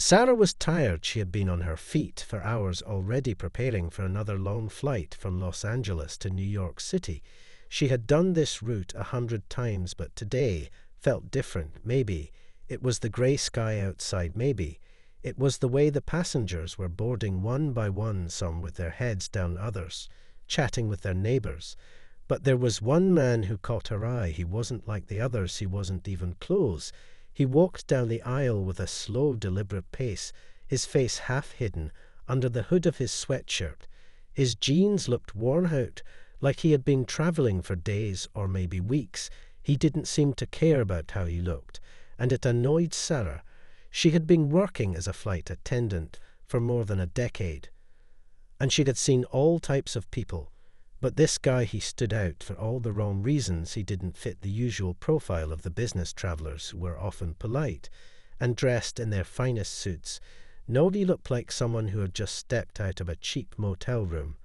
Sarah was tired. She had been on her feet for hours already preparing for another long flight from Los Angeles to New York City. She had done this route 100 times, but today felt different. Maybe it was the grey sky outside. Maybe it was the way the passengers were boarding one by one, some with their heads down, others chatting with their neighbors. But there was one man who caught her eye. He wasn't like the others. He wasn't even close. He walked down the aisle with a slow, deliberate pace, his face half hidden under the hood of his sweatshirt. His jeans looked worn out, like he had been traveling for days or maybe weeks. He didn't seem to care about how he looked, and it annoyed Sarah. She had been working as a flight attendant for more than a decade, and she had seen all types of people. But this guy, he stood out for all the wrong reasons. He didn't fit the usual profile of the business travelers who were often polite and dressed in their finest suits. No, he looked like someone who had just stepped out of a cheap motel room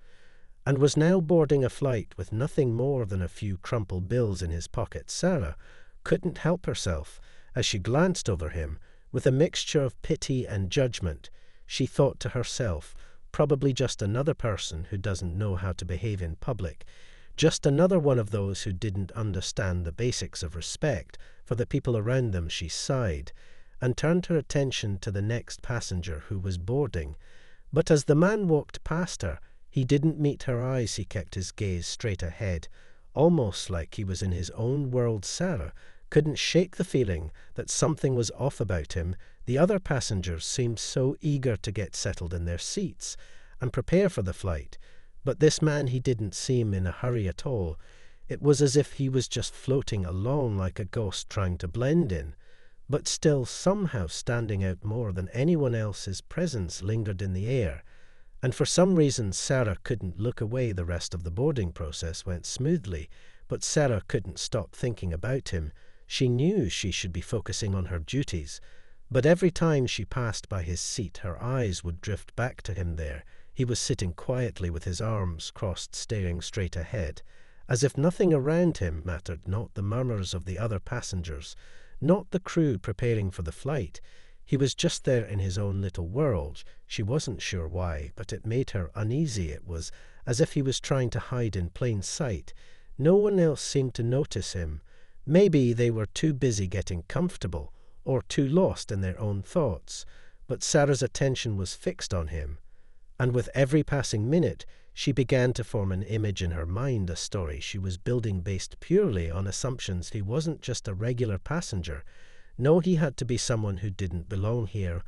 and was now boarding a flight with nothing more than a few crumpled bills in his pocket. Sarah couldn't help herself as she glanced over him with a mixture of pity and judgment. She thought to herself, probably just another person who doesn't know how to behave in public, just another one of those who didn't understand the basics of respect for the people around them. She sighed and turned her attention to the next passenger who was boarding. But as the man walked past her, he didn't meet her eyes. He kept his gaze straight ahead, almost like he was in his own world. Sarah couldn't shake the feeling that something was off about him. The other passengers seemed so eager to get settled in their seats and prepare for the flight, but this man, he didn't seem in a hurry at all. It was as if he was just floating along like a ghost, trying to blend in, but still somehow standing out more than anyone else. His presence lingered in the air, and for some reason Sarah couldn't look away. The rest of the boarding process went smoothly, but Sarah couldn't stop thinking about him. She knew she should be focusing on her duties, but every time she passed by his seat, her eyes would drift back to him there. He was sitting quietly with his arms crossed, staring straight ahead, as if nothing around him mattered, not the murmurs of the other passengers, not the crew preparing for the flight. He was just there in his own little world. She wasn't sure why, but it made her uneasy. It was as if he was trying to hide in plain sight. No one else seemed to notice him. Maybe they were too busy getting comfortable or too lost in their own thoughts, but Sarah's attention was fixed on him, and with every passing minute she began to form an image in her mind, a story she was building based purely on assumptions. He wasn't just a regular passenger. No, he had to be someone who didn't belong here.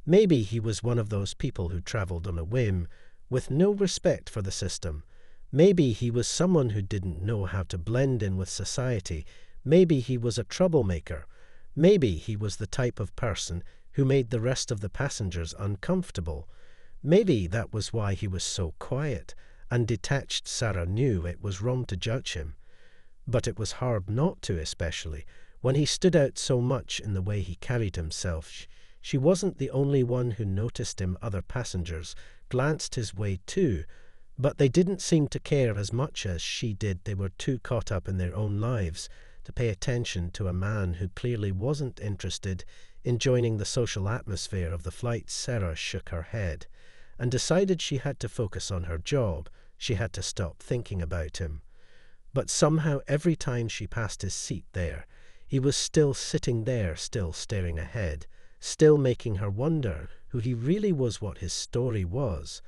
Maybe he was one of those people who traveled on a whim, with no respect for the system. Maybe he was someone who didn't know how to blend in with society. Maybe he was a troublemaker. Maybe he was the type of person who made the rest of the passengers uncomfortable. Maybe that was why he was so quiet and detached. Sarah knew it was wrong to judge him, but it was hard not to, especially when he stood out so much in the way he carried himself. She wasn't the only one who noticed him. Other passengers glanced his way too, but they didn't seem to care as much as she did. They were too caught up in their own lives to pay attention to a man who clearly wasn't interested in joining the social atmosphere of the flight. Sarah shook her head and decided she had to focus on her job. She had to stop thinking about him. But somehow every time she passed his seat there, he was still sitting there, still staring ahead, still making her wonder who he really was, what his story was,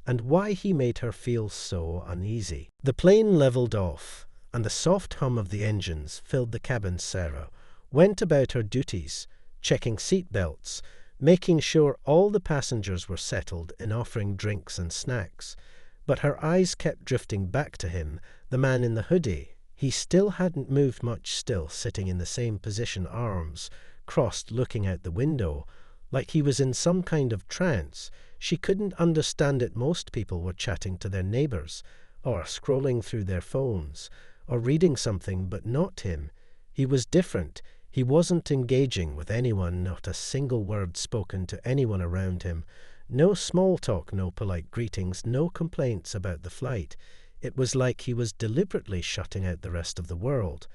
and why he made her feel so uneasy. The plane leveled off, and the soft hum of the engines filled the cabin. Sarah went about her duties, checking seat belts, making sure all the passengers were settled, and offering drinks and snacks. But her eyes kept drifting back to him, the man in the hoodie. He still hadn't moved much, still sitting in the same position, arms crossed, looking out the window, like he was in some kind of trance. She couldn't understand it. Most people were chatting to their neighbors, or scrolling through their phones, or reading something, but not him. He was different. He wasn't engaging with anyone, not a single word spoken to anyone around him. No small talk, no polite greetings, no complaints about the flight. It was like he was deliberately shutting out the rest of the world,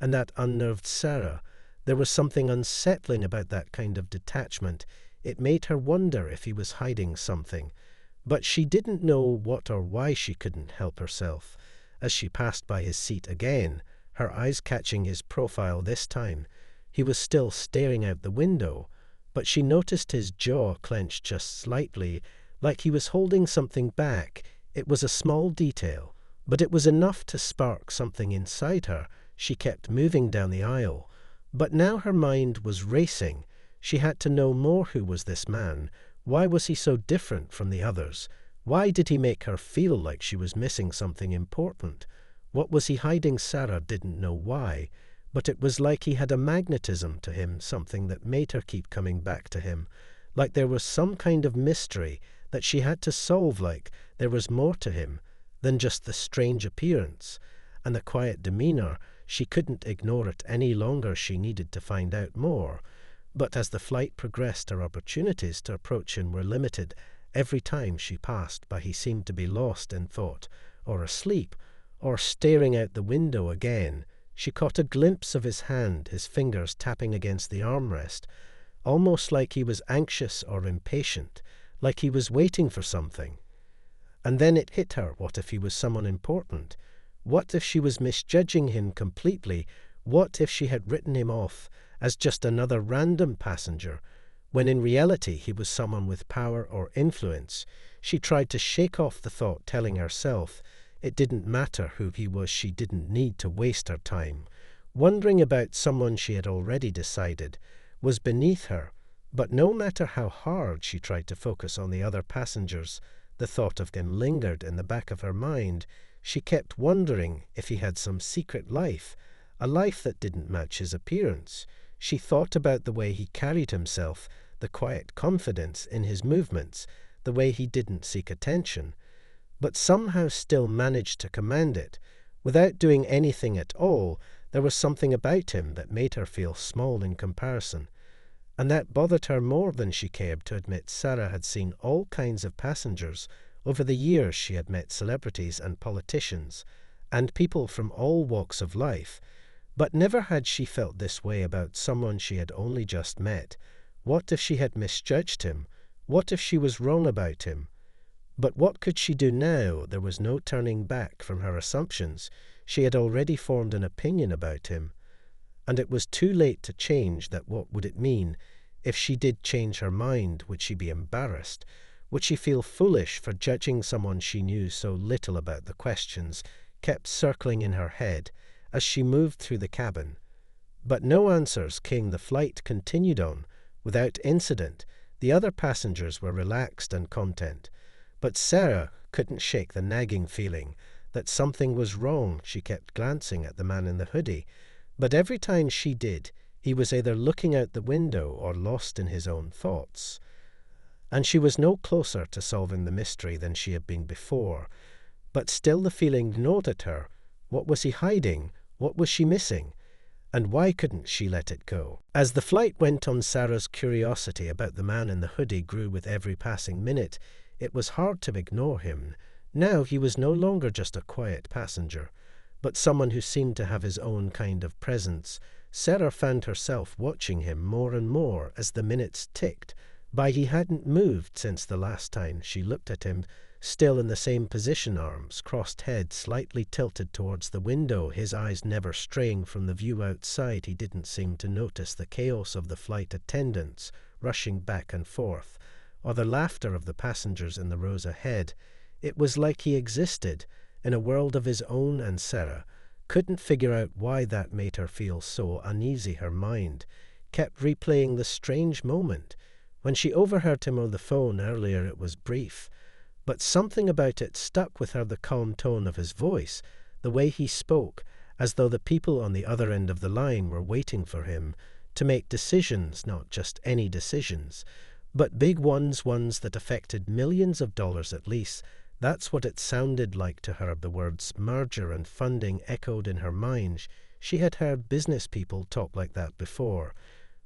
and that unnerved Sarah. There was something unsettling about that kind of detachment. It made her wonder if he was hiding something, but she didn't know what or why she couldn't help herself. As she passed by his seat again, her eyes catching his profile this time, he was still staring out the window, but she noticed his jaw clenched just slightly, like he was holding something back. It was a small detail, but it was enough to spark something inside her. She kept moving down the aisle, but now her mind was racing. She had to know more. Who was this man? Why was he so different from the others? Why did he make her feel like she was missing something important? What was he hiding? Sarah didn't know why, but it was like he had a magnetism to him, something that made her keep coming back to him, like there was some kind of mystery that she had to solve, like there was more to him than just the strange appearance and the quiet demeanor. She couldn't ignore it any longer. She needed to find out more. But as the flight progressed, her opportunities to approach him were limited. Every time she passed by, he seemed to be lost in thought, or asleep, or staring out the window again. She caught a glimpse of his hand, his fingers tapping against the armrest, almost like he was anxious or impatient, like he was waiting for something. And then it hit her. What if he was someone important? What if she was misjudging him completely? What if she had written him off as just another random passenger, when in reality he was someone with power or influence? She tried to shake off the thought, telling herself it didn't matter who he was. She didn't need to waste her time wondering about someone she had already decided was beneath her. But no matter how hard she tried to focus on the other passengers, the thought of him lingered in the back of her mind. She kept wondering if he had some secret life, a life that didn't match his appearance. She thought about the way he carried himself, the quiet confidence in his movements, the way he didn't seek attention, but somehow still managed to command it. Without doing anything at all, there was something about him that made her feel small in comparison. And that bothered her more than she cared to admit. Sarah had seen all kinds of passengers. Over the years she had met celebrities and politicians, and people from all walks of life, but never had she felt this way about someone she had only just met. What if she had misjudged him? What if she was wrong about him? But what could she do now? There was no turning back from her assumptions. She had already formed an opinion about him, and it was too late to change that. What would it mean? If she did change her mind, would she be embarrassed? Would she feel foolish for judging someone she knew so little about? The questions kept circling in her head as she moved through the cabin. But no answers came. The flight continued on without incident. The other passengers were relaxed and content. But Sarah couldn't shake the nagging feeling that something was wrong. She kept glancing at the man in the hoodie, but every time she did, he was either looking out the window or lost in his own thoughts. And she was no closer to solving the mystery than she had been before. But still the feeling gnawed at her. What was he hiding? What was she missing? And why couldn't she let it go? As the flight went on, Sarah's curiosity about the man in the hoodie grew with every passing minute. It was hard to ignore him. Now he was no longer just a quiet passenger, but someone who seemed to have his own kind of presence. Sarah found herself watching him more and more as the minutes ticked by. He hadn't moved since the last time she looked at him, still in the same position, arms crossed, head slightly tilted towards the window, his eyes never straying from the view outside. He didn't seem to notice the chaos of the flight attendants rushing back and forth, or the laughter of the passengers in the rows ahead. It was like he existed in a world of his own, and Sarah couldn't figure out why that made her feel so uneasy. Her mind kept replaying the strange moment when she overheard him on the phone earlier. It was brief, but something about it stuck with her. The calm tone of his voice, the way he spoke, as though the people on the other end of the line were waiting for him to make decisions, not just any decisions, but big ones that affected millions of dollars at least. That's what it sounded like to her. The words merger and funding echoed in her mind. She had heard business people talk like that before,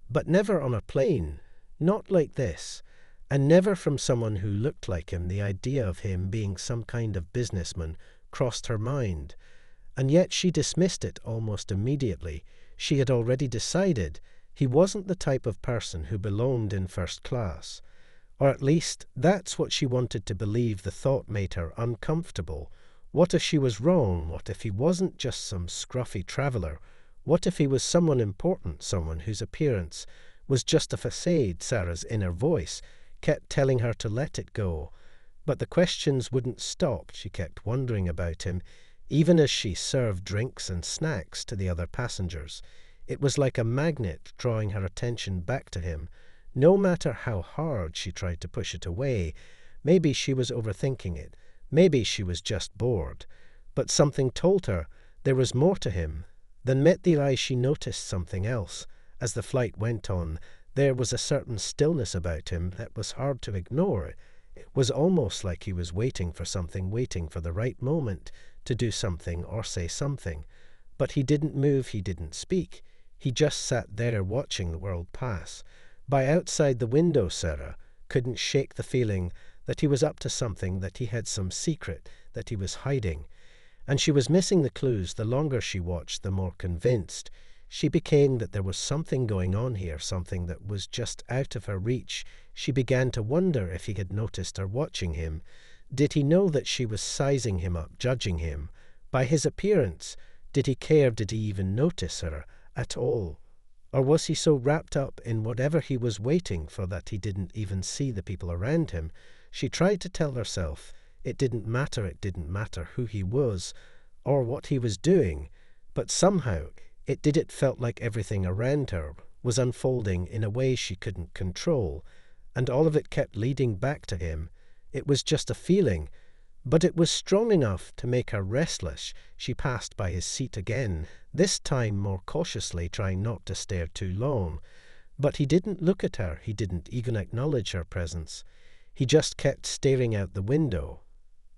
but never on a plane, not like this, and never from someone who looked like him. The idea of him being some kind of businessman crossed her mind, and yet she dismissed it almost immediately. She had already decided He wasn't the type of person who belonged in first class. Or at least, that's what she wanted to believe. The thought made her uncomfortable. What if she was wrong? What if he wasn't just some scruffy traveller? What if he was someone important, someone whose appearance was just a facade? Sarah's inner voice kept telling her to let it go. But the questions wouldn't stop. She kept wondering about him, even as she served drinks and snacks to the other passengers. It was like a magnet drawing her attention back to him. No matter how hard she tried to push it away, maybe she was overthinking it. Maybe she was just bored. But something told her there was more to him. Then met the eye, she noticed something else. As the flight went on, there was a certain stillness about him that was hard to ignore. It was almost like he was waiting for something, waiting for the right moment to do something or say something. But he didn't move, he didn't speak. He just sat there watching the world pass. By outside the window, Sarah couldn't shake the feeling that he was up to something, that he had some secret that he was hiding. And she was missing the clues. The longer she watched, the more convinced she became that there was something going on here, something that was just out of her reach. She began to wonder if he had noticed her watching him. Did he know that she was sizing him up, judging him by his appearance? Did he care? Did he even notice her at all? Or was he so wrapped up in whatever he was waiting for that he didn't even see the people around him? She tried to tell herself it didn't matter who he was or what he was doing, but somehow it did. It felt like everything around her was unfolding in a way she couldn't control, and all of it kept leading back to him. It was just a feeling, but it was strong enough to make her restless. She passed by his seat again, this time more cautiously, trying not to stare too long. But he didn't look at her. He didn't even acknowledge her presence. He just kept staring out the window.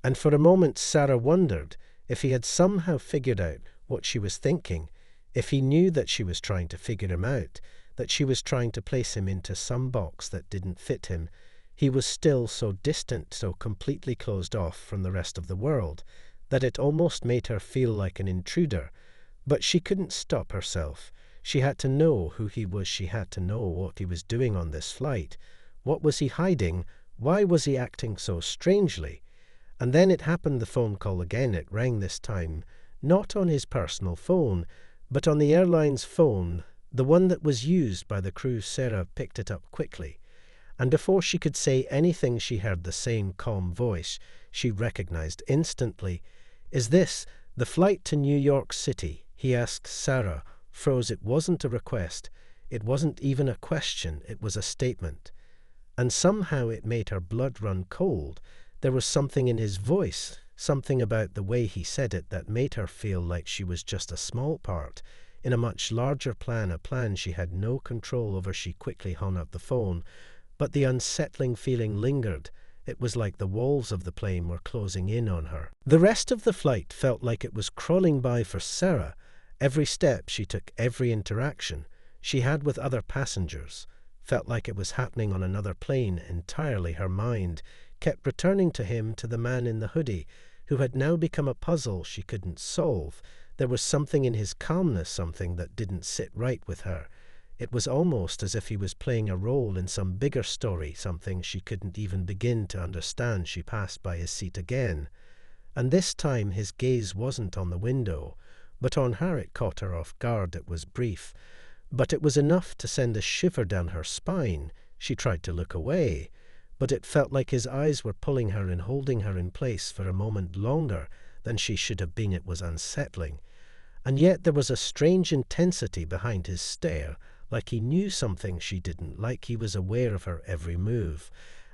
And for a moment Sarah wondered if he had somehow figured out what she was thinking, if he knew that she was trying to figure him out, that she was trying to place him into some box that didn't fit him. He was still so distant, so completely closed off from the rest of the world, that it almost made her feel like an intruder. But she couldn't stop herself. She had to know who he was. She had to know what he was doing on this flight. What was he hiding? Why was he acting so strangely? And then it happened, the phone call again. It rang this time, not on his personal phone, but on the airline's phone, the one that was used by the crew. Sarah picked it up quickly, and before she could say anything, she heard the same calm voice she recognized instantly. "Is this the flight to New York City?" he asked. Sarah froze. It wasn't a request. It wasn't even a question. It was a statement. And somehow it made her blood run cold. There was something in his voice, something about the way he said it, that made her feel like she was just a small part in a much larger plan, a plan she had no control over. She quickly hung up the phone, but the unsettling feeling lingered. It was like the walls of the plane were closing in on her. The rest of the flight felt like it was crawling by for Sarah. Every step she took, every interaction she had with other passengers, felt like it was happening on another plane entirely. Her mind kept returning to him, to the man in the hoodie, who had now become a puzzle she couldn't solve. There was something in his calmness, something that didn't sit right with her. It was almost as if he was playing a role in some bigger story, something she couldn't even begin to understand. She passed by his seat again, and this time his gaze wasn't on the window, but on her. It caught her off guard. It was brief, but it was enough to send a shiver down her spine. She tried to look away, but it felt like his eyes were pulling her and holding her in place for a moment longer than she should have been. It was unsettling. And yet there was a strange intensity behind his stare, like he knew something she didn't, like he was aware of her every move,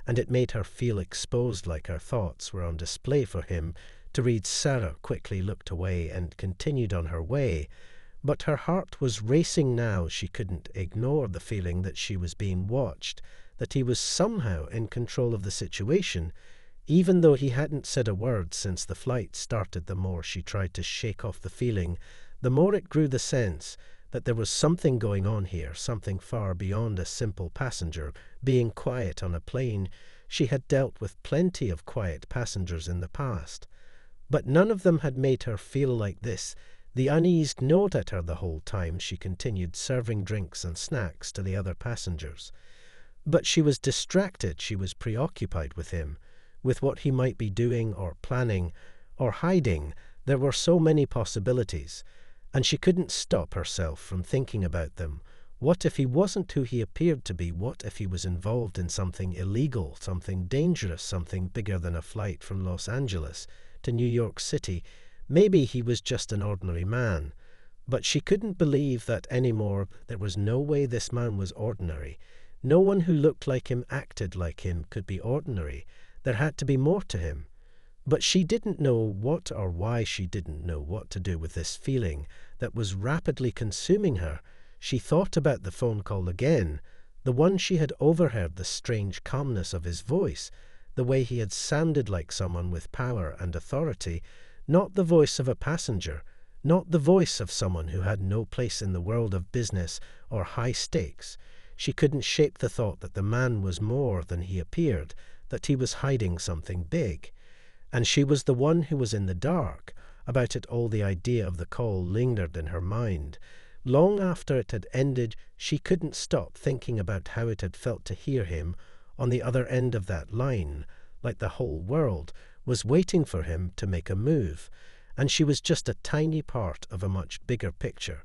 and it made her feel exposed, like her thoughts were on display for him to read. Sarah quickly looked away and continued on her way, but her heart was racing now. She couldn't ignore the feeling that she was being watched, that he was somehow in control of the situation. Even though he hadn't said a word since the flight started, the more she tried to shake off the feeling, the more it grew, the sense that there was something going on here, something far beyond a simple passenger being quiet on a plane. She had dealt with plenty of quiet passengers in the past, but none of them had made her feel like this. The unease gnawed at her the whole time she continued serving drinks and snacks to the other passengers. But she was distracted, she was preoccupied with him, with what he might be doing or planning or hiding. There were so many possibilities, and she couldn't stop herself from thinking about them. What if he wasn't who he appeared to be? What if he was involved in something illegal, something dangerous, something bigger than a flight from Los Angeles to New York City? Maybe he was just an ordinary man. But she couldn't believe that anymore. There was no way this man was ordinary. No one who looked like him, acted like him, could be ordinary. There had to be more to him. But she didn't know what or why she didn't know what to do with this feeling that was rapidly consuming her. She thought about the phone call again, the one she had overheard, the strange calmness of his voice, the way he had sounded like someone with power and authority, not the voice of a passenger, not the voice of someone who had no place in the world of business or high stakes. She couldn't shake the thought that the man was more than he appeared, that he was hiding something big. And she was the one who was in the dark. About it all, the idea of the call lingered in her mind. Long after it had ended, she couldn't stop thinking about how it had felt to hear him on the other end of that line, like the whole world was waiting for him to make a move, and she was just a tiny part of a much bigger picture.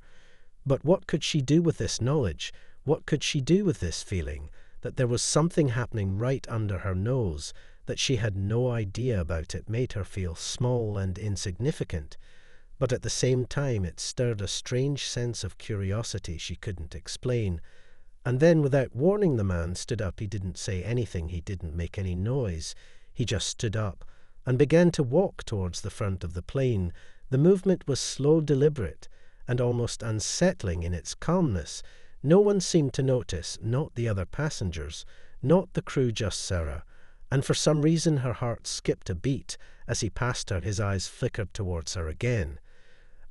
But what could she do with this knowledge? What could she do with this feeling that there was something happening right under her nose, that she had no idea about? It made her feel small and insignificant, but at the same time it stirred a strange sense of curiosity she couldn't explain. And then, without warning, the man stood up. He didn't say anything, he didn't make any noise. He just stood up and began to walk towards the front of the plane. The movement was slow, deliberate, and almost unsettling in its calmness. No one seemed to notice, not the other passengers, not the crew, just Sarah. And for some reason her heart skipped a beat as he passed her. His eyes flickered towards her again.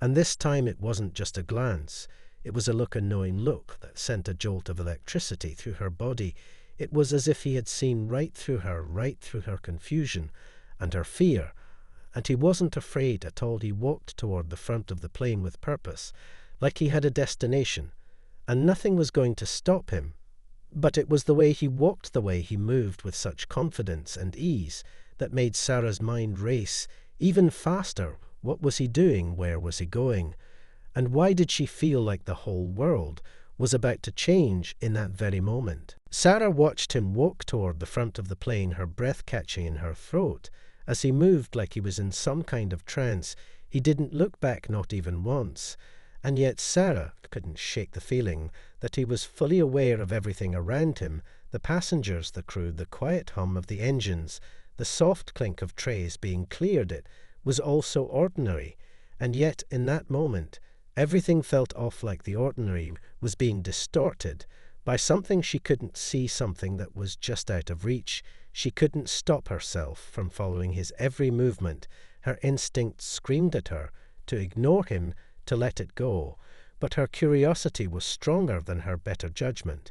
And this time it wasn't just a glance. It was a look, a knowing look, that sent a jolt of electricity through her body. It was as if he had seen right through her confusion and her fear. And he wasn't afraid at all. He walked toward the front of the plane with purpose, like he had a destination, and nothing was going to stop him. But it was the way he walked, the way he moved with such confidence and ease, that made Sarah's mind race even faster. What was he doing? Where was he going? And why did she feel like the whole world was about to change in that very moment? Sarah watched him walk toward the front of the plane, her breath catching in her throat, as he moved like he was in some kind of trance. He didn't look back, not even once. And yet Sarah couldn't shake the feeling that he was fully aware of everything around him, the passengers, the crew, the quiet hum of the engines, the soft clink of trays being cleared. It was all so ordinary. And yet in that moment, everything felt off, like the ordinary was being distorted by something she couldn't see, something that was just out of reach. She couldn't stop herself from following his every movement. Her instinct screamed at her to ignore him, to let it go. But her curiosity was stronger than her better judgment.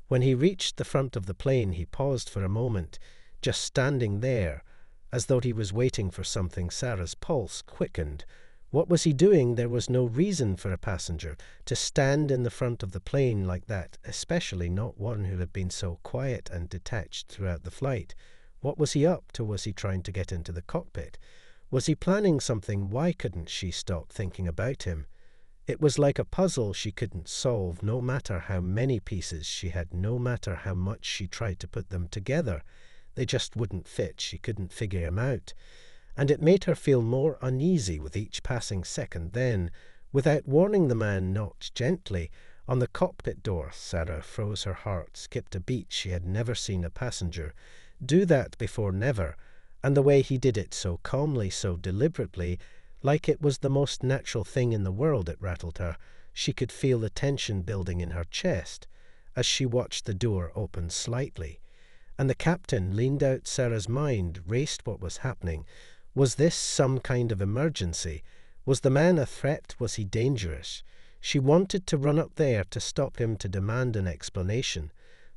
When he reached the front of the plane, he paused for a moment, just standing there, as though he was waiting for something. Sarah's pulse quickened. What was he doing? There was no reason for a passenger to stand in the front of the plane like that, especially not one who had been so quiet and detached throughout the flight. What was he up to? Was he trying to get into the cockpit? Was he planning something? Why couldn't she stop thinking about him? It was like a puzzle she couldn't solve, no matter how many pieces she had, no matter how much she tried to put them together. They just wouldn't fit. She couldn't figure him out. And it made her feel more uneasy with each passing second. Then, without warning, the man knocked gently on the cockpit door. Sarah froze. Her heart skipped a beat. She had never seen a passenger do that before, never. And the way he did it, so calmly, so deliberately, like it was the most natural thing in the world, it rattled her. She could feel the tension building in her chest as she watched the door open slightly. And the captain leaned out. Sarah's mind raced. What was happening? Was this some kind of emergency? Was the man a threat? Was he dangerous? She wanted to run up there, to stop him, to demand an explanation.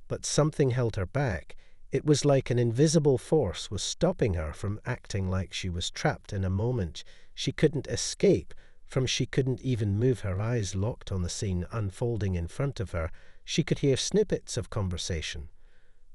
But something held her back. It was like an invisible force was stopping her from acting, like she was trapped in a moment she couldn't escape, From she couldn't even move her eyes locked on the scene unfolding in front of her, she could hear snippets of conversation.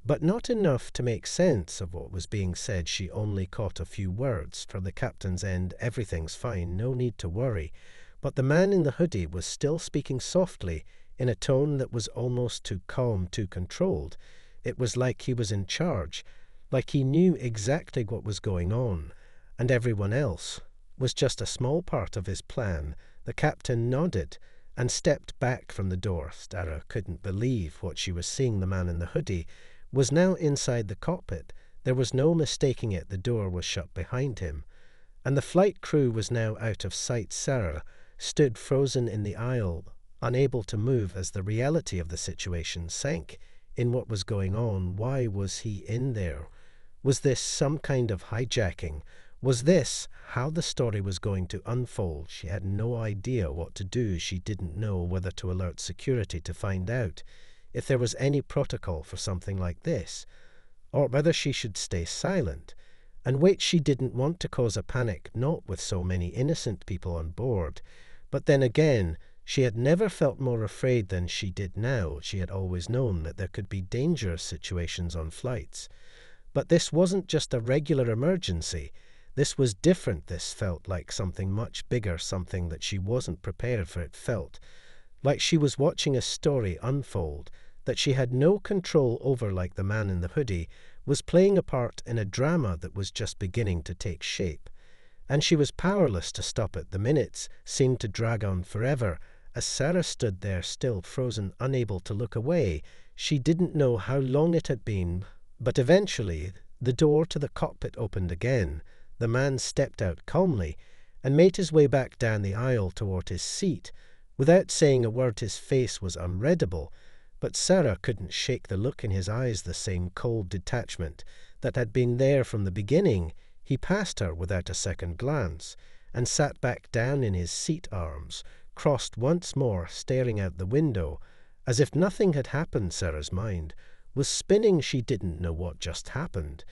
But not enough to make sense of what was being said. She only caught a few words. From the captain's end, everything's fine, no need to worry. But the man in the hoodie was still speaking softly, in a tone that was almost too calm, too controlled. It was like he was in charge, like he knew exactly what was going on, and everyone else was just a small part of his plan. The captain nodded and stepped back from the door. Sarah couldn't believe what she was seeing. The man in the hoodie was now inside the cockpit. There was no mistaking it. The door was shut behind him, and the flight crew was now out of sight. Sarah stood frozen in the aisle, unable to move as the reality of the situation sank in what was going on. Why was he in there? Was this some kind of hijacking? Was this how the story was going to unfold? She had no idea what to do. She didn't know whether to alert security to find out if there was any protocol for something like this, or whether she should stay silent and wait. She didn't want to cause a panic, not with so many innocent people on board. But then again, she had never felt more afraid than she did now. She had always known that there could be dangerous situations on flights. But this wasn't just a regular emergency. This was different. This felt like something much bigger, something that she wasn't prepared for. It felt like she was watching a story unfold that she had no control over, like the man in the hoodie was playing a part in a drama that was just beginning to take shape. And she was powerless to stop it. The minutes seemed to drag on forever. As Sarah stood there, still frozen, unable to look away, she didn't know how long it had been, but eventually the door to the cockpit opened again. The man stepped out calmly and made his way back down the aisle toward his seat. Without saying a word, his face was unreadable, but Sarah couldn't shake the look in his eyes, the same cold detachment that had been there from the beginning. He passed her without a second glance and sat back down in his seat, arms crossed once more, staring out the window as if nothing had happened. Sarah's mind was spinning. She didn't know what just happened,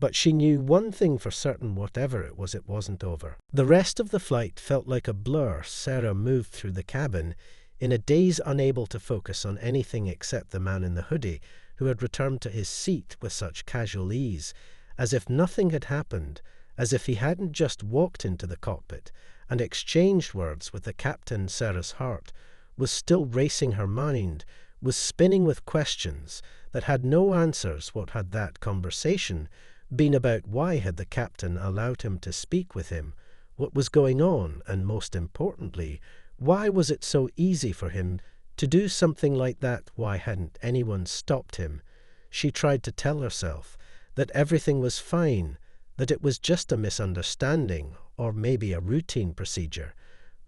but she knew one thing for certain: whatever it wasn't over. The rest of the flight felt like a blur. Sarah moved through the cabin in a daze, unable to focus on anything except the man in the hoodie, who had returned to his seat with such casual ease, as if nothing had happened, as if he hadn't just walked into the cockpit and exchanged words with the captain. Sarah's heart was still racing. Her mind was spinning with questions that had no answers. What had that conversation been about? Why had the captain allowed him to speak with him? What was going on? And most importantly, why was it so easy for him to do something like that? Why hadn't anyone stopped him? She tried to tell herself that everything was fine, that it was just a misunderstanding or maybe a routine procedure.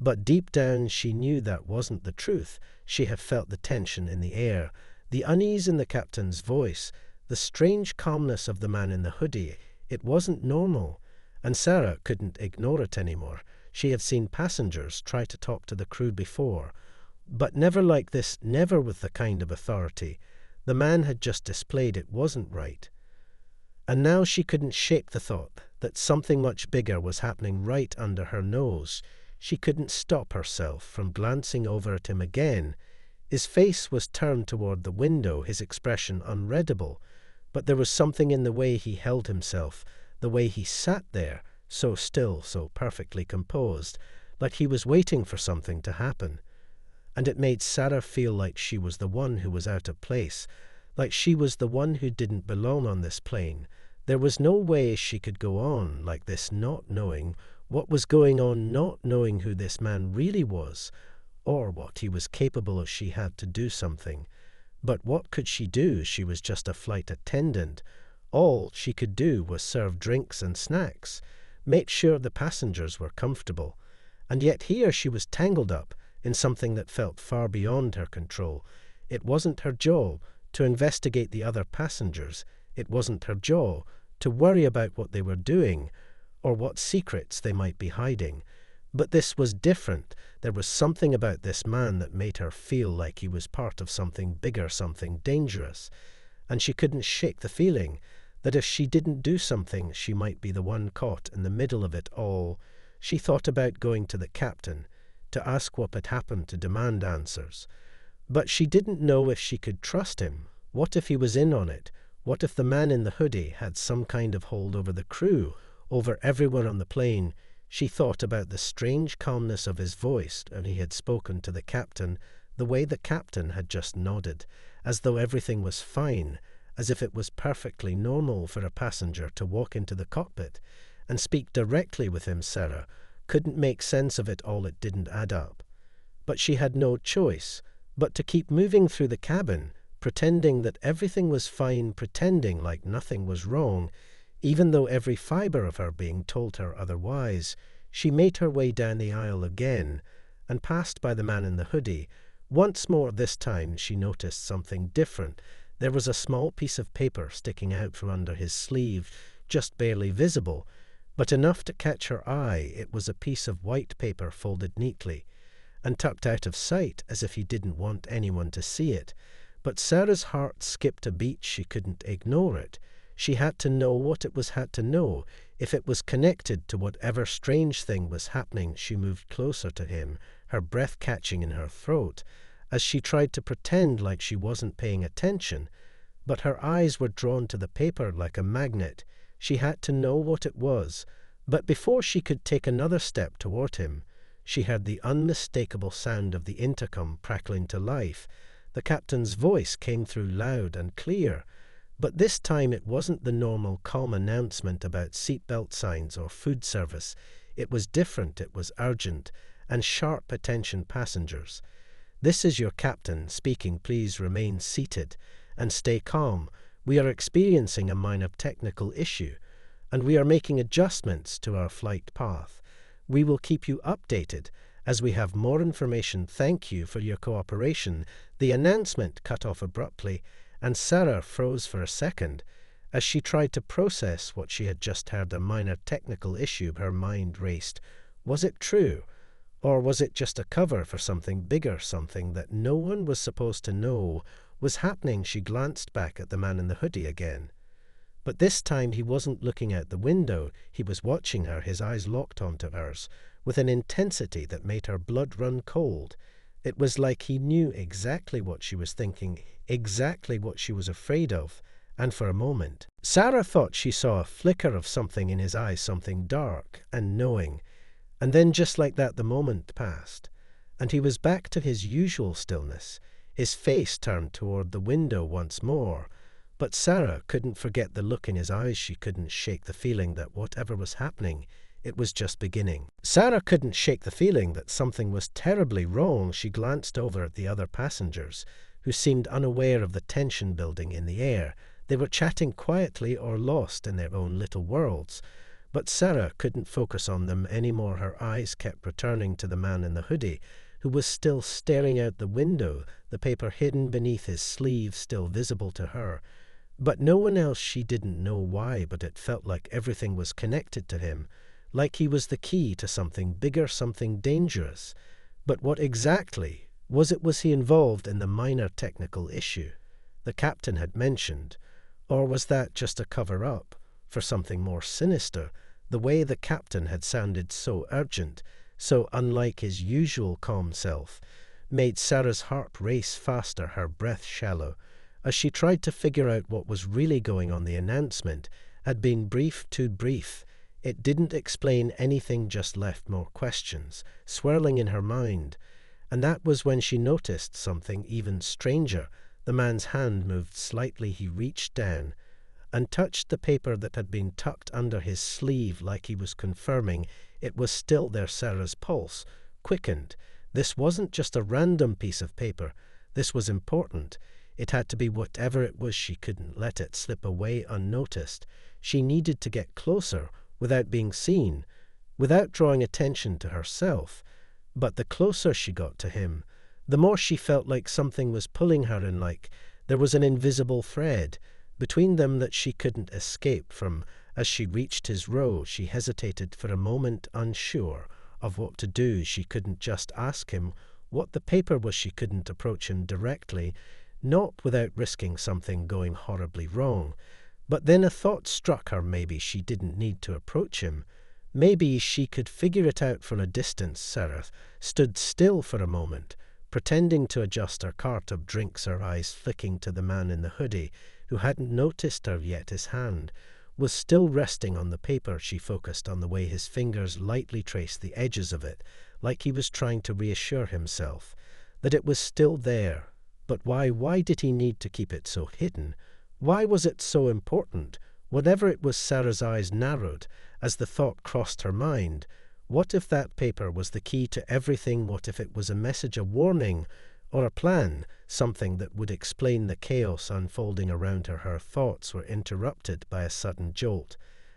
But deep down she knew that wasn't the truth. She had felt the tension in the air, the unease in the captain's voice, the strange calmness of the man in the hoodie. It wasn't normal, and Sarah couldn't ignore it anymore. She had seen passengers try to talk to the crew before, but never like this, never with the kind of authority the man had just displayed. It wasn't right. And now she couldn't shake the thought that something much bigger was happening right under her nose. She couldn't stop herself from glancing over at him again. His face was turned toward the window, his expression unreadable, but there was something in the way he held himself, the way he sat there, so still, so perfectly composed, like he was waiting for something to happen. And it made Sarah feel like she was the one who was out of place, like she was the one who didn't belong on this plane. There was no way she could go on like this, not knowing what was going on, not knowing who this man really was, or what he was capable of. She had to do something. But what could she do? She was just a flight attendant. All she could do was serve drinks and snacks, make sure the passengers were comfortable. And yet here she was tangled up in something that felt far beyond her control. It wasn't her job to investigate the other passengers. It wasn't her job to worry about what they were doing or what secrets they might be hiding. But this was different. There was something about this man that made her feel like he was part of something bigger, something dangerous. And she couldn't shake the feeling that if she didn't do something, she might be the one caught in the middle of it all. She thought about going to the captain. to ask what had happened, to demand answers. But she didn't know if she could trust him. What if he was in on it? What if the man in the hoodie had some kind of hold over the crew, over everyone on the plane? She thought about the strange calmness of his voice when he had spoken to the captain, the way the captain had just nodded, as though everything was fine, as if it was perfectly normal for a passenger to walk into the cockpit and speak directly with him. Sarah couldn't make sense of it all. It didn't add up. But she had no choice but to keep moving through the cabin, pretending that everything was fine, pretending like nothing was wrong, even though every fibre of her being told her otherwise. She made her way down the aisle again and passed by the man in the hoodie. Once more this time she noticed something different. There was a small piece of paper sticking out from under his sleeve, just barely visible, but enough to catch her eye. It was a piece of white paper folded neatly and tucked out of sight, as if he didn't want anyone to see it. But Sarah's heart skipped a beat. She couldn't ignore it. She had to know what it was, had to know if it was connected to whatever strange thing was happening. She moved closer to him, her breath catching in her throat, as she tried to pretend like she wasn't paying attention. But her eyes were drawn to the paper like a magnet. She had to know what it was. But before she could take another step toward him, she heard the unmistakable sound of the intercom crackling to life. The captain's voice came through loud and clear, but this time it wasn't the normal calm announcement about seatbelt signs or food service. It was different. It was urgent and sharp. Attention passengers. This is your captain speaking. Please remain seated and stay calm. We are experiencing a minor technical issue, and we are making adjustments to our flight path. We will keep you updated as we have more information. Thank you for your cooperation. The announcement cut off abruptly, and Sarah froze for a second as she tried to process what she had just heard. A minor technical issue. Her mind raced. Was it true? Or was it just a cover for something bigger, something that no one was supposed to know was happening? She glanced back at the man in the hoodie again. But this time he wasn't looking out the window. He was watching her, his eyes locked onto hers, with an intensity that made her blood run cold. It was like he knew exactly what she was thinking, exactly what she was afraid of. And for a moment, Sarah thought she saw a flicker of something in his eyes, something dark and knowing. And then just like that, the moment passed, and he was back to his usual stillness, his face turned toward the window once more. But Sarah couldn't forget the look in his eyes. She couldn't shake the feeling that whatever was happening, it was just beginning. Sarah couldn't shake the feeling that something was terribly wrong. She glanced over at the other passengers, who seemed unaware of the tension building in the air. They were chatting quietly or lost in their own little worlds. But Sarah couldn't focus on them anymore. Her eyes kept returning to the man in the hoodie, who was still staring out the window, the paper hidden beneath his sleeve still visible to her. But no one else. She didn't know why, but it felt like everything was connected to him, like he was the key to something bigger, something dangerous. But what exactly was it? Was he involved in the minor technical issue the captain had mentioned? Or was that just a cover-up for something more sinister? The way the captain had sounded, so urgent, so unlike his usual calm self, made Sarah's heart race faster, her breath shallow, as she tried to figure out what was really going on. The announcement had been brief, too brief. It didn't explain anything, just left more questions swirling in her mind. And that was when she noticed something even stranger. The man's hand moved slightly. He reached down and touched the paper that had been tucked under his sleeve, like he was confirming it was still there. Sarah's pulse quickened. This wasn't just a random piece of paper. This was important. It had to be whatever it was. She couldn't let it slip away unnoticed. She needed to get closer without being seen, without drawing attention to herself. But the closer she got to him, the more she felt like something was pulling her in, like there was an invisible thread between them that she couldn't escape from. As she reached his row, she hesitated for a moment, unsure of what to do. She couldn't just ask him what the paper was. She couldn't approach him directly, not without risking something going horribly wrong. But then a thought struck her. Maybe she didn't need to approach him. Maybe she could figure it out from a distance. Sarah stood still for a moment, pretending to adjust her cart of drinks, her eyes flicking to the man in the hoodie, who hadn't noticed her yet. His hand was still resting on the paper. She focused on the way his fingers lightly traced the edges of it, like he was trying to reassure himself that it was still there. But why? Why did he need to keep it so hidden? Why was it so important? Whatever it was, Sarah's eyes narrowed as the thought crossed her mind. What if that paper was the key to everything? What if it was a message, a warning, or a plan, something that would explain the chaos unfolding around her? Her thoughts were interrupted by a sudden jolt.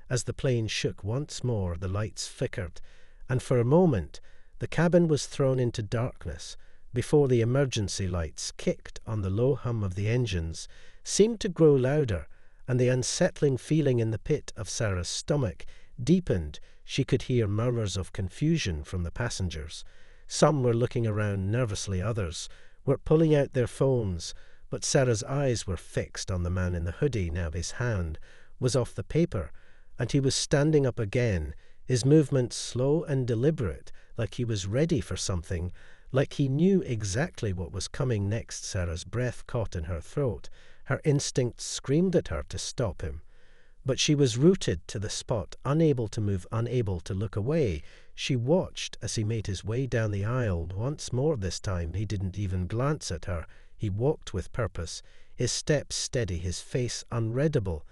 As the plane shook once more, the lights flickered, and for a moment the cabin was thrown into darkness before the emergency lights kicked on. The low hum of the engines seemed to grow louder, and the unsettling feeling in the pit of Sarah's stomach deepened. She could hear murmurs of confusion from the passengers. Some were looking around nervously, others were pulling out their phones, but Sarah's eyes were fixed on the man in the hoodie. Now his hand was off the paper, and he was standing up again, his movements slow and deliberate, like he was ready for something, like he knew exactly what was coming next. Sarah's breath caught in her throat. Her instincts screamed at her to stop him. But she was rooted to the spot, unable to move, unable to look away. She watched as he made his way down the aisle. Once more this time he didn't even glance at her. He walked with purpose, his steps steady, his face unreadable.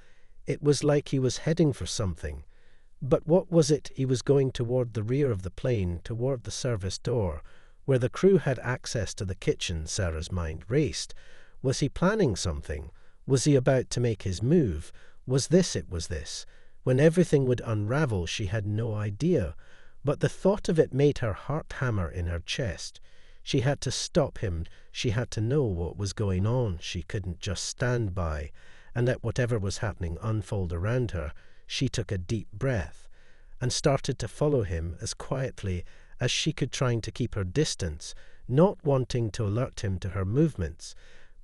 It was like he was heading for something. But what was it? He was going toward the rear of the plane, toward the service door, where the crew had access to the kitchen. Sarah's mind raced. Was he planning something? Was he about to make his move? Was this it? Was this when everything would unravel? She had no idea, but the thought of it made her heart hammer in her chest. She had to stop him. She had to know what was going on. She couldn't just stand by and let whatever was happening unfold around her. She took a deep breath and started to follow him as quietly as she could, trying to keep her distance, not wanting to alert him to her movements.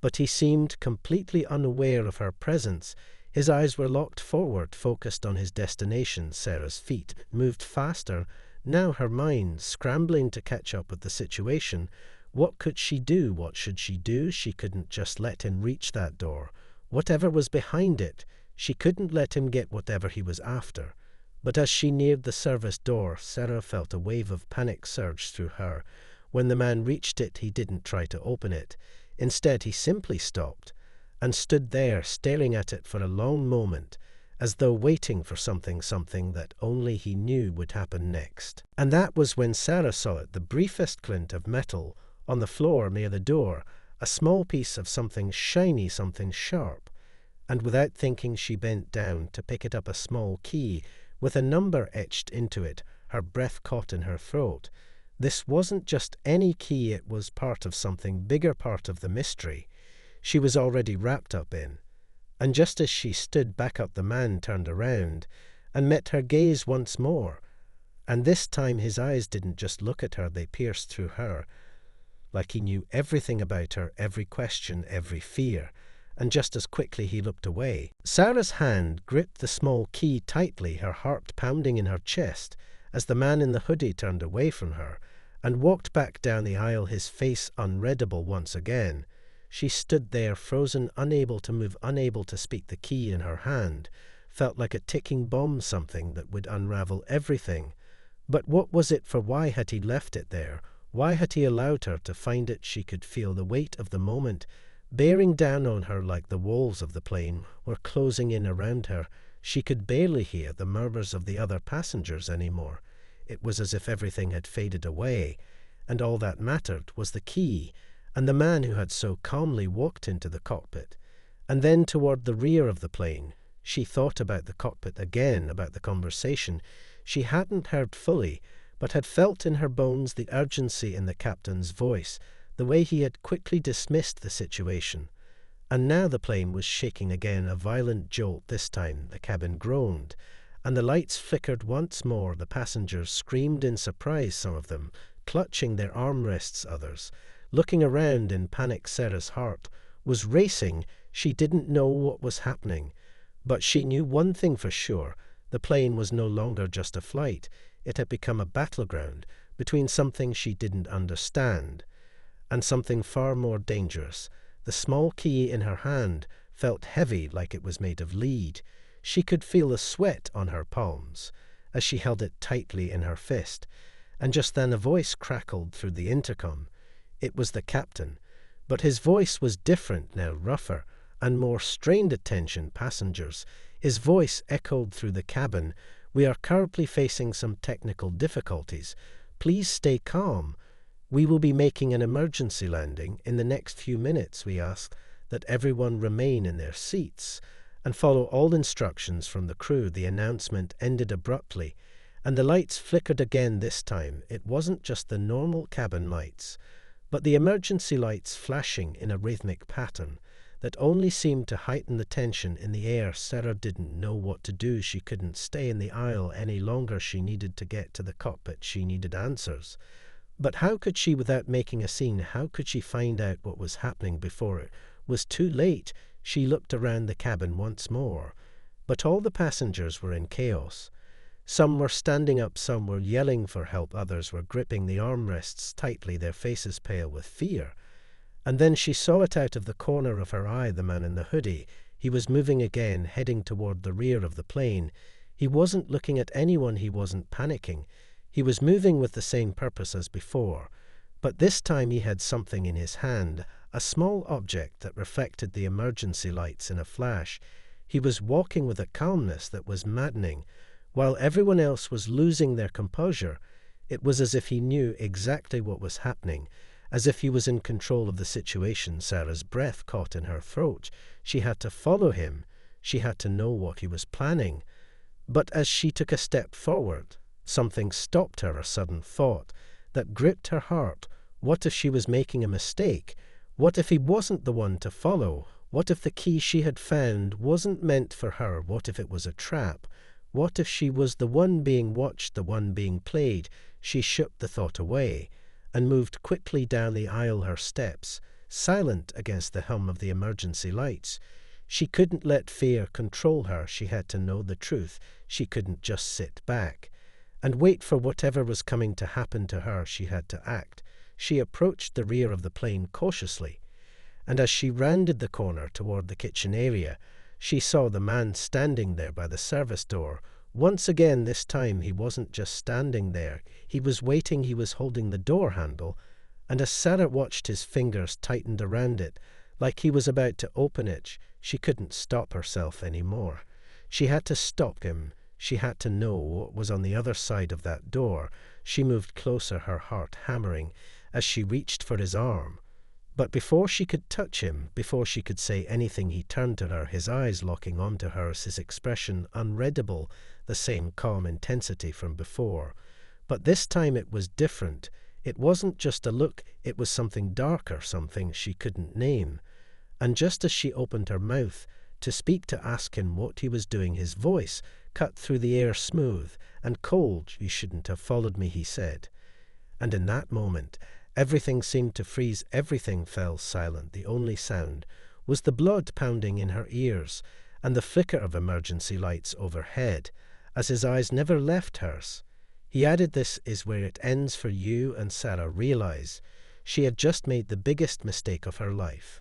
But he seemed completely unaware of her presence. His eyes were locked forward, focused on his destination. Sarah's feet moved faster, now her mind scrambling to catch up with the situation. What could she do? What should she do? She couldn't just let him reach that door. Whatever was behind it, she couldn't let him get whatever he was after. But as she neared the service door, Sarah felt a wave of panic surge through her. When the man reached it, he didn't try to open it. Instead, he simply stopped and stood there staring at it for a long moment, as though waiting for something that only he knew would happen next. And that was when Sarah saw it, the briefest glint of metal on the floor near the door, a small piece of something shiny, something sharp. And without thinking, she bent down to pick it up, a small key with a number etched into it. Her breath caught in her throat. This wasn't just any key, it was part of something bigger, part of the mystery she was already wrapped up in. And just as she stood back up, the man turned around and met her gaze once more. And this time his eyes didn't just look at her, they pierced through her, like he knew everything about her, every question, every fear. And just as quickly he looked away. Sarah's hand gripped the small key tightly, her heart pounding in her chest, as the man in the hoodie turned away from her and walked back down the aisle, his face unreadable once again. She stood there, frozen, unable to move, unable to speak. The key in her hand felt like a ticking bomb, something that would unravel everything. But what was it for? Why had he left it there? Why had he allowed her to find it? She could feel the weight of the moment bearing down on her, like the walls of the plane were closing in around her. She could barely hear the murmurs of the other passengers anymore. It was as if everything had faded away, and all that mattered was the key and the man who had so calmly walked into the cockpit. And then toward the rear of the plane, she thought about the cockpit again, about the conversation she hadn't heard fully, but had felt in her bones, the urgency in the captain's voice, the way he had quickly dismissed the situation. And now the plane was shaking again, a violent jolt. This time the cabin groaned, and the lights flickered once more. The passengers screamed in surprise, some of them clutching their armrests, others looking around in panic. Sarah's heart was racing. She didn't know what was happening, but she knew one thing for sure. The plane was no longer just a flight. It had become a battleground between something she didn't understand and something far more dangerous. The small key in her hand felt heavy, like it was made of lead. She could feel the sweat on her palms as she held it tightly in her fist. And just then a voice crackled through the intercom. It was the captain, but his voice was different now, rougher and more strained. "Attention passengers." His voice echoed through the cabin. "We are currently facing some technical difficulties. Please stay calm. We will be making an emergency landing in the next few minutes. We ask that everyone remain in their seats and follow all instructions from the crew." The announcement ended abruptly, and the lights flickered again. This time it wasn't just the normal cabin lights, but the emergency lights flashing in a rhythmic pattern that only seemed to heighten the tension in the air. Sarah didn't know what to do. She couldn't stay in the aisle any longer. She needed to get to the cockpit. She needed answers. But how could she without making a scene? How could she find out what was happening before it was too late? She looked around the cabin once more, but all the passengers were in chaos. Some were standing up, some were yelling for help, others were gripping the armrests tightly, their faces pale with fear. And then she saw it out of the corner of her eye, the man in the hoodie. He was moving again, heading toward the rear of the plane. He wasn't looking at anyone, he wasn't panicking. He was moving with the same purpose as before, but this time he had something in his hand, a small object that reflected the emergency lights in a flash. He was walking with a calmness that was maddening. While everyone else was losing their composure, it was as if he knew exactly what was happening, as if he was in control of the situation. Sarah's breath caught in her throat. She had to follow him. She had to know what he was planning. But as she took a step forward, something stopped her, a sudden thought that gripped her heart. What if she was making a mistake? What if he wasn't the one to follow? What if the key she had found wasn't meant for her? What if it was a trap? What if she was the one being watched, the one being played? She shook the thought away and moved quickly down the aisle, her steps silent against the hum of the emergency lights. She couldn't let fear control her. She had to know the truth. She couldn't just sit back and wait for whatever was coming to happen to her. She had to act. She approached the rear of the plane cautiously, and as she rounded the corner toward the kitchen area, she saw the man standing there by the service door. Once again, this time he wasn't just standing there. He was waiting. He was holding the door handle, and as Sarah watched, his fingers tightened around it, like he was about to open it. She couldn't stop herself anymore. She had to stop him. She had to know what was on the other side of that door. She moved closer, her heart hammering, as she reached for his arm. But before she could touch him, before she could say anything, he turned to her, his eyes locking onto hers, his expression unreadable, the same calm intensity from before. But this time it was different. It wasn't just a look, it was something darker, something she couldn't name. And just as she opened her mouth to speak, to ask him what he was doing, his voice cut through the air, smooth and cold. "You shouldn't have followed me," he said. And in that moment, everything seemed to freeze. Everything fell silent. The only sound was the blood pounding in her ears and the flicker of emergency lights overhead as his eyes never left hers. He added, "This is where it ends for you." And Sarah realized she had just made the biggest mistake of her life.